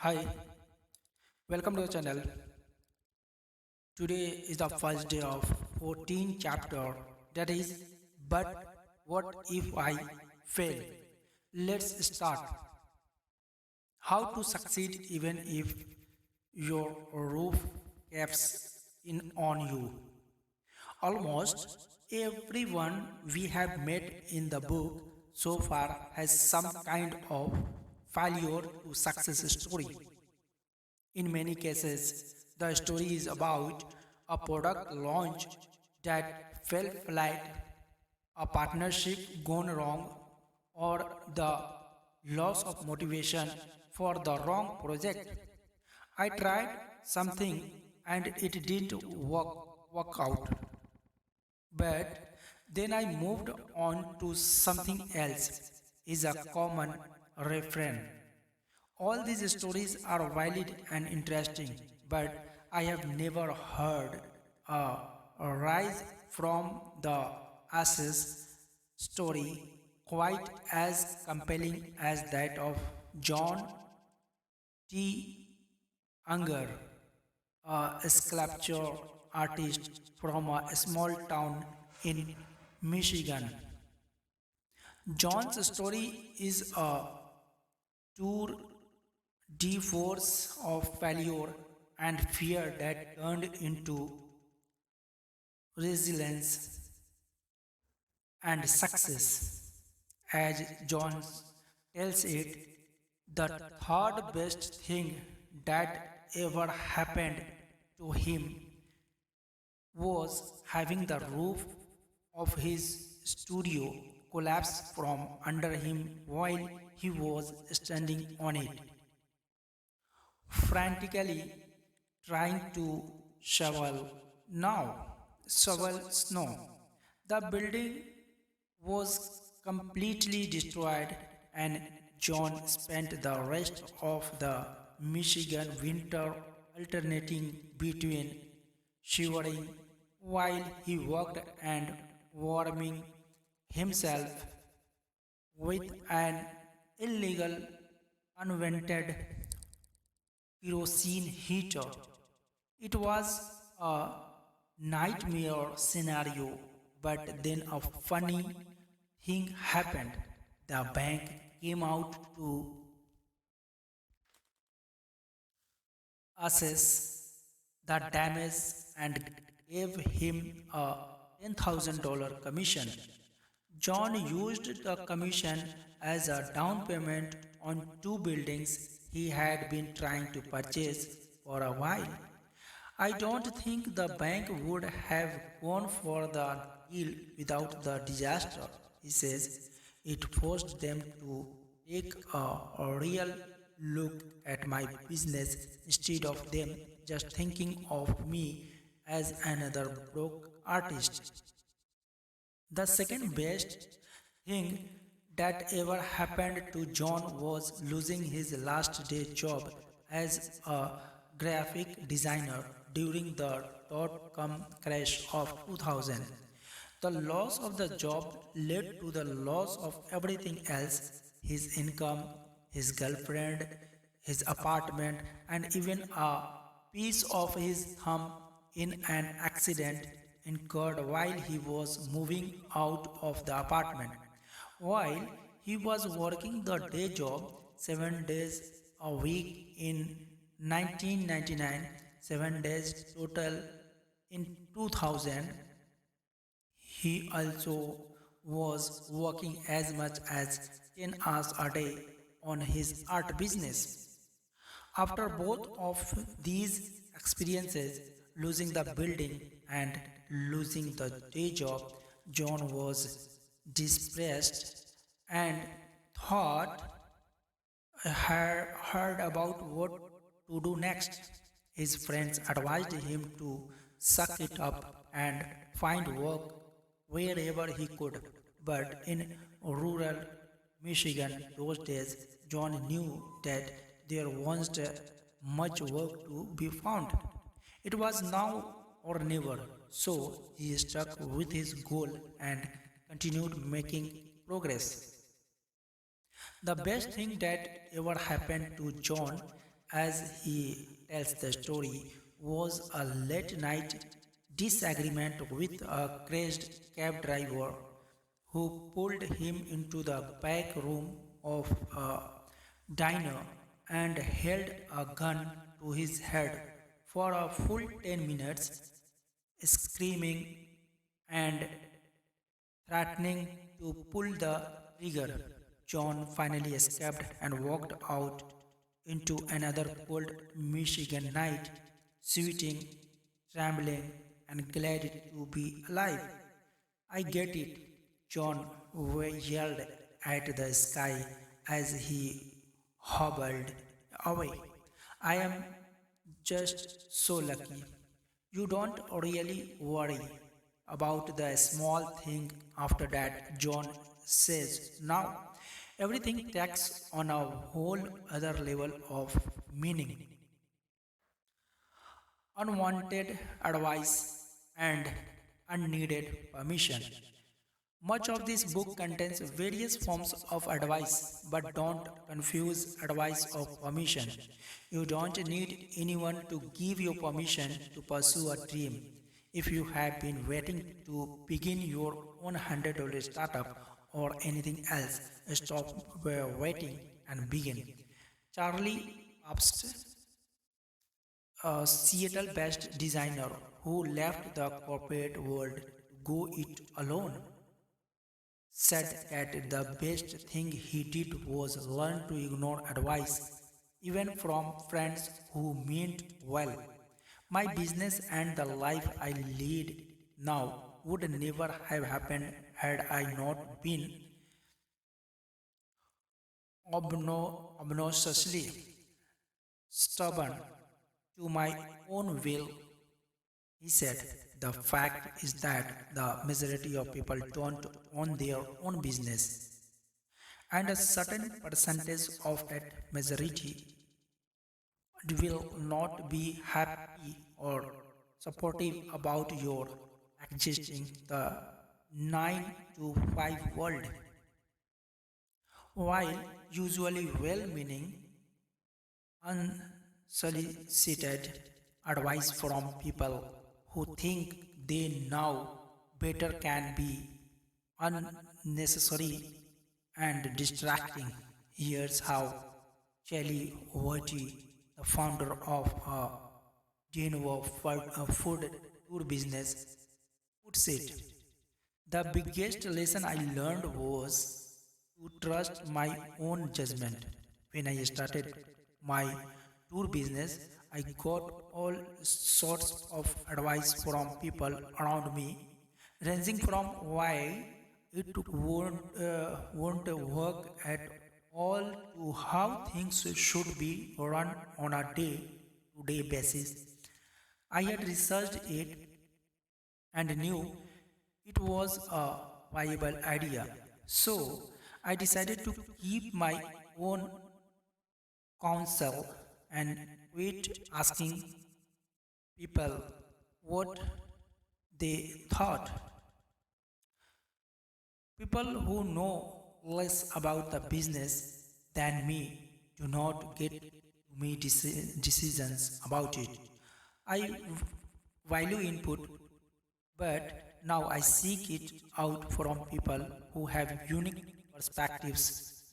Hi, welcome to the channel. Today is the first day of 14 chapter that is but what if I fail? Let's start. How to succeed even if your roof caves in on you. Almost everyone we have met in the book so far has some kind of failure to success story. In many cases, the story is about a product launch that fell flat, a partnership gone wrong, or the loss of motivation for the wrong project. I tried something and it didn't work out. But then I moved on to something else is a common refrain. All these stories are valid and interesting, but I have never heard a, a rise from the ashes story quite as compelling as that of John T. Unger, a sculpture artist from a small town in Michigan. John's story is a tour de force of failure and fear that turned into resilience and success. As John tells it, the third best thing that ever happened to him was having the roof of his studio collapse from under him while he was standing on it, frantically trying to shovel now shovel snow. The building was completely destroyed and John spent the rest of the Michigan winter alternating between shivering while he worked and warming himself with an illegal unvented kerosene heater. It was a nightmare scenario, but then a funny thing happened. The bank came out to assess the damage and gave him a $10,000 commission. John used the commission as a down payment on two buildings he had been trying to purchase for a while. I don't think the bank would have gone for the deal without the disaster, he says. It forced them to take a real look at my business instead of them just thinking of me as another broke artist. The second best thing that ever happened to John was losing his last day job as a graphic designer during the dot-com crash of 2000. The loss of the job led to the loss of everything else, his income, his girlfriend, his apartment, and even a piece of his thumb in an accident incurred while he was moving out of the apartment. While he was working the day job 7 days a week in 1999, 7 days total in 2000, he also was working as much as 10 hours a day on his art business. After both of these experiences, losing the building and losing the day job, John was depressed and thought had heard about what to do next. His friends advised him to suck it up and find work wherever he could. But in rural Michigan those days, John knew that there wasn't much work to be found. It was now or never, so he stuck with his goal and continued making progress. The best thing that ever happened to John as he tells the story, was a late night disagreement with a crazed cab driver who pulled him into the back room of a diner and held a gun to his head for a full 10 minutes, screaming and threatening to pull the trigger. John finally escaped and walked out into another cold Michigan night, sweating, trembling, and glad to be alive. I get it, John yelled at the sky as he hobbled away. I am just so lucky. You don't really worry about the small thing after that, John says. Now, everything takes on a whole other level of meaning. Unwanted advice and unneeded permission. Much of this book contains various forms of advice, but don't confuse advice of permission. You don't need anyone to give you permission to pursue a dream. If you have been waiting to begin your own $100 startup or anything else, stop waiting and begin. Charlie Obst, a Seattle based designer who left the corporate world to go it alone, said that the best thing he did was learn to ignore advice, even from friends who meant well. My business and the life I lead now would never have happened had I not been obnoxiously stubborn to my own will. He said, the fact is that the majority of people don't own their own business, and a certain percentage of that majority will not be happy or supportive about your existing the 9 to 5 world. While usually well meaning, unsolicited advice from people who think they know better can be unnecessary and distracting. Here's how Charlie Whitey, the founder of a Geneva food tour business, puts it. The biggest lesson I learned was to trust my own judgment. When I started my tour business, I got all sorts of advice from people around me, ranging from why it won't work at all to how things should be run on a day-to-day basis. I had researched it and knew it was a viable idea. So I decided to keep my own counsel and quit asking people what they thought. People who know less about the business than me do not get to make decisions about it. I value input, but now I seek it out from people who have unique perspectives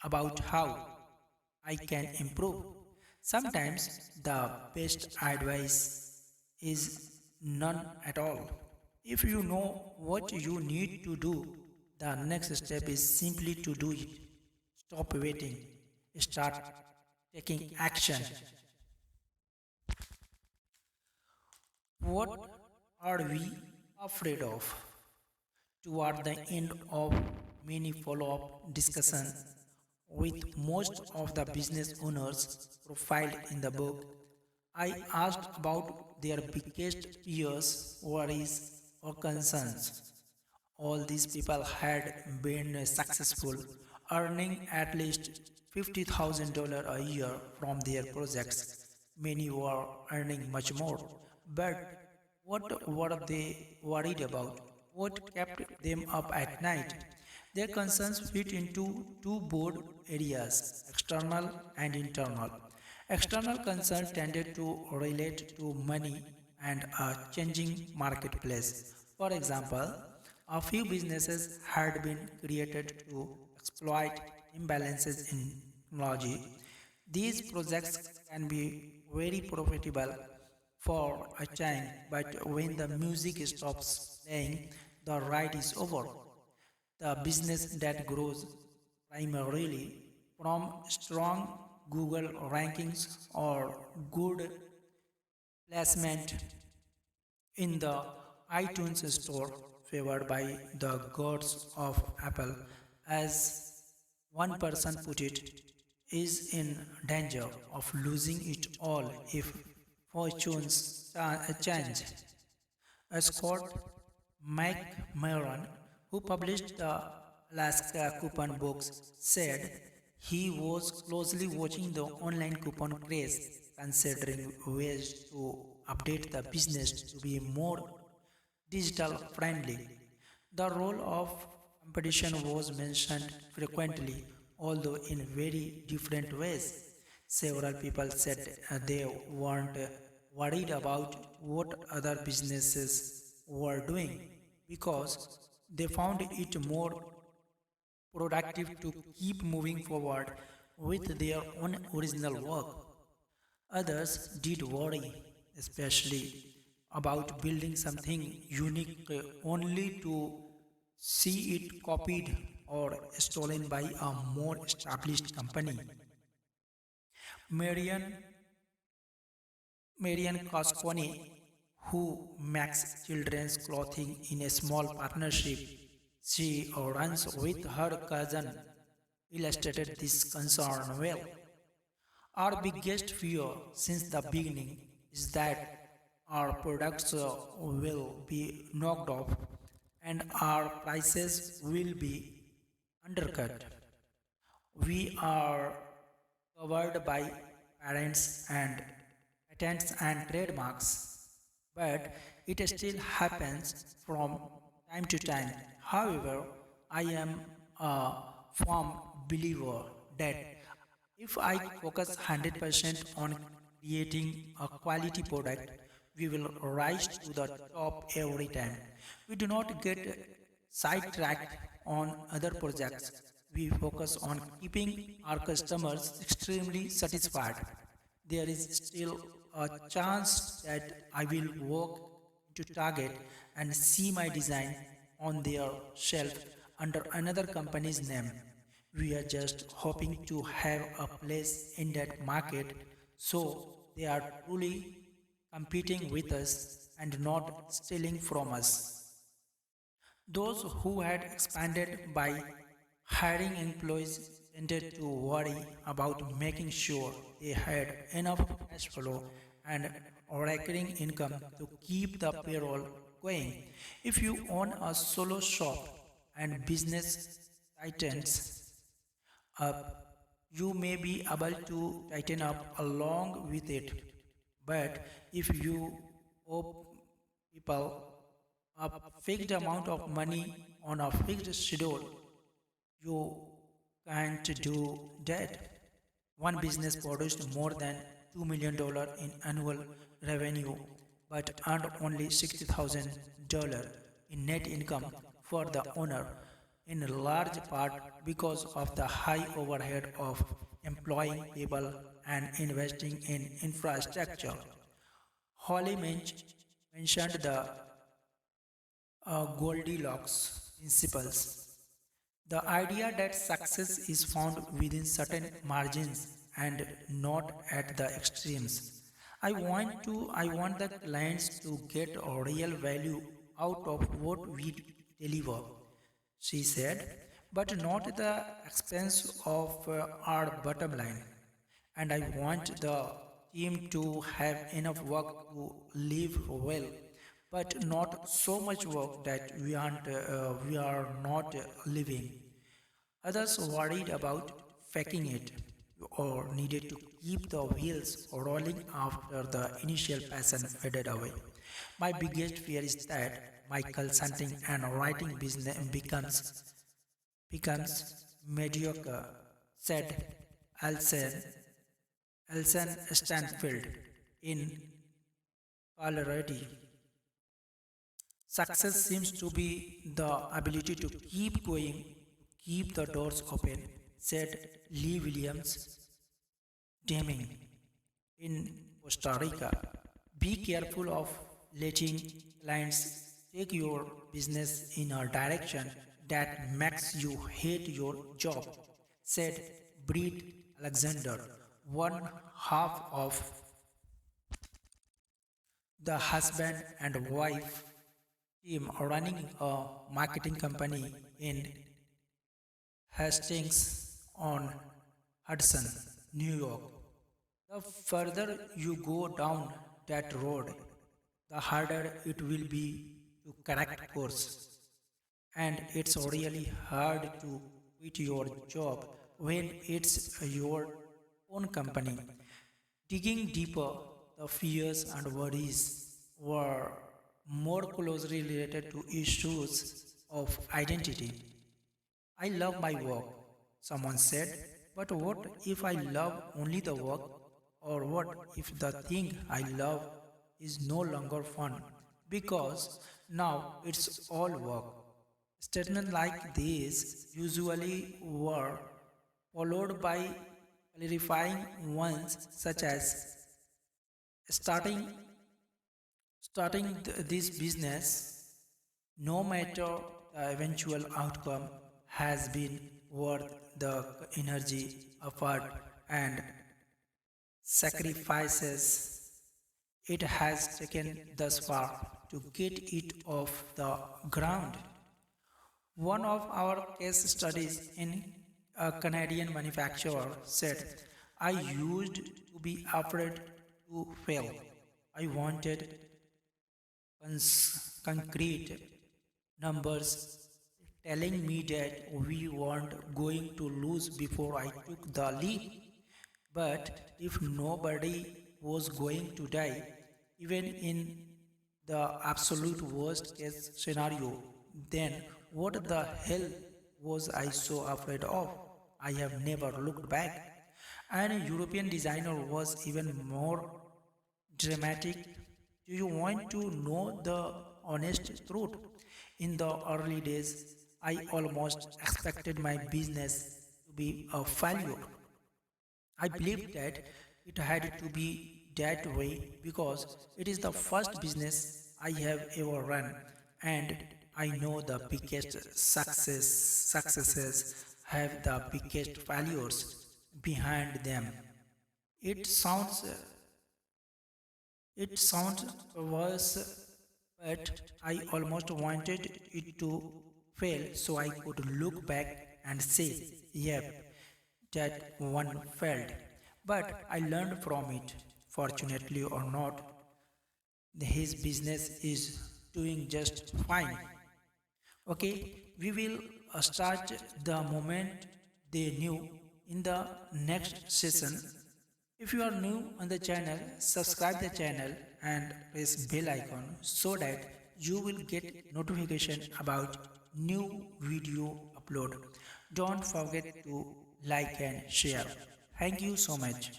about how I can improve. Sometimes the best advice is none at all. If you know what you need to do, the next step is simply to do it. Stop waiting. Start taking action. What are we afraid of? Toward the end of many follow-up discussions with most of the business owners profiled in the book, I asked about their biggest fears, worries, or concerns. All these people had been successful, earning at least $50,000 a year from their projects. Many were earning much more. But what were they worried about? What kept them up at night? Their concerns fit into two broad areas, external and internal. External concerns tended to relate to money and a changing marketplace. For example, a few businesses had been created to exploit imbalances in technology. These projects can be very profitable for a time, but when the music stops playing, the ride is over. The business that grows primarily from strong Google rankings or good placement in the iTunes store, favored by the gods of Apple, as one person put it, is in danger of losing it all if fortunes change. Scott McMahon, who published the Alaska coupon books, said he was closely watching the online coupon craze, considering ways to update the business to be more digital friendly. The role of competition was mentioned frequently, although in very different ways. Several people said they weren't worried about what other businesses were doing because they found it more productive to keep moving forward with their own original work. Others did worry, especially about building something unique only to see it copied or stolen by a more established company. Marian, Marian Coscone, who makes children's clothing in a small partnership she runs with her cousin, illustrated this concern well. Our biggest fear since the beginning is that our products will be knocked off and our prices will be undercut. We are covered by patents and trademarks, but it still happens from time to time. However, I am a firm believer that if I focus 100% on creating a quality product, we will rise to the top every time. We do not get sidetracked on other projects. We focus on keeping our customers extremely satisfied. There is still a chance that I will walk into Target and see my design on their shelf under another company's name. We are just hoping to have a place in that market so they are truly competing with us and not stealing from us. Those who had expanded by hiring employees tended to worry about making sure they had enough cash flow and recurring income to keep the payroll going. If you own a solo shop and business tightens up, you may be able to tighten up along with it. But if you owe people a fixed amount of money on a fixed schedule, you can't do that. One business produced more than $2 million in annual revenue but earned only $60,000 in net income for the owner, in large part because of the high overhead of employing people and investing in infrastructure. Holly mentioned the Goldilocks principles, the idea that success is found within certain margins and not at the extremes. I want the clients to get a real value out of what we deliver, she said, but not at the expense of our bottom line. And I want the team to have enough work to live well, but not so much work that we are not living. Others worried about faking it or needed to keep the wheels rolling after the initial passion faded away. My biggest fear is that my consulting and writing business becomes mediocre, said Alsen, Elson Stanfield in Colorado. Success seems to be the ability to keep going, keep the doors open, said Lee Williams Deming in Costa Rica. Be careful of letting clients take your business in a direction that makes you hate your job, said Brett Alexander, one half of the husband and wife team running a marketing company in Hastings on Hudson, New York. The further you go down that road, the harder it will be to correct course. And it's really hard to quit your job when it's your own company. Digging deeper, the fears and worries were more closely related to issues of identity. I love my work, someone said, but what if I love only the work? Or what if the thing I love is no longer fun? Because now it's all work. Statements like these usually were followed by clarifying ones such as starting this business, no matter the eventual outcome, has been worth the energy, effort, and sacrifices it has taken thus far to get it off the ground. One of our case studies in a Canadian manufacturer said, I used to be afraid to fail. I wanted concrete numbers telling me that we weren't going to lose before I took the leap. But if nobody was going to die, even in the absolute worst case scenario, then what the hell was I so afraid of? I have never looked back. And a European designer was even more dramatic. Do you want to know the honest truth? In the early days, I almost expected my business to be a failure. I believed that it had to be that way because it is the first business I have ever run, and I know the biggest successes have the biggest failures behind them. It sounds it sounds worse, but I almost wanted it to fail so I could look back and say, yep, that one failed. But I learned from it. Fortunately or not, his business is doing just fine. Okay, we will start the moment they knew in the next session. If you are new on the channel, subscribe the channel and press bell icon so that you will get notification about new video upload. Don't forget to like and share. Thank you so much.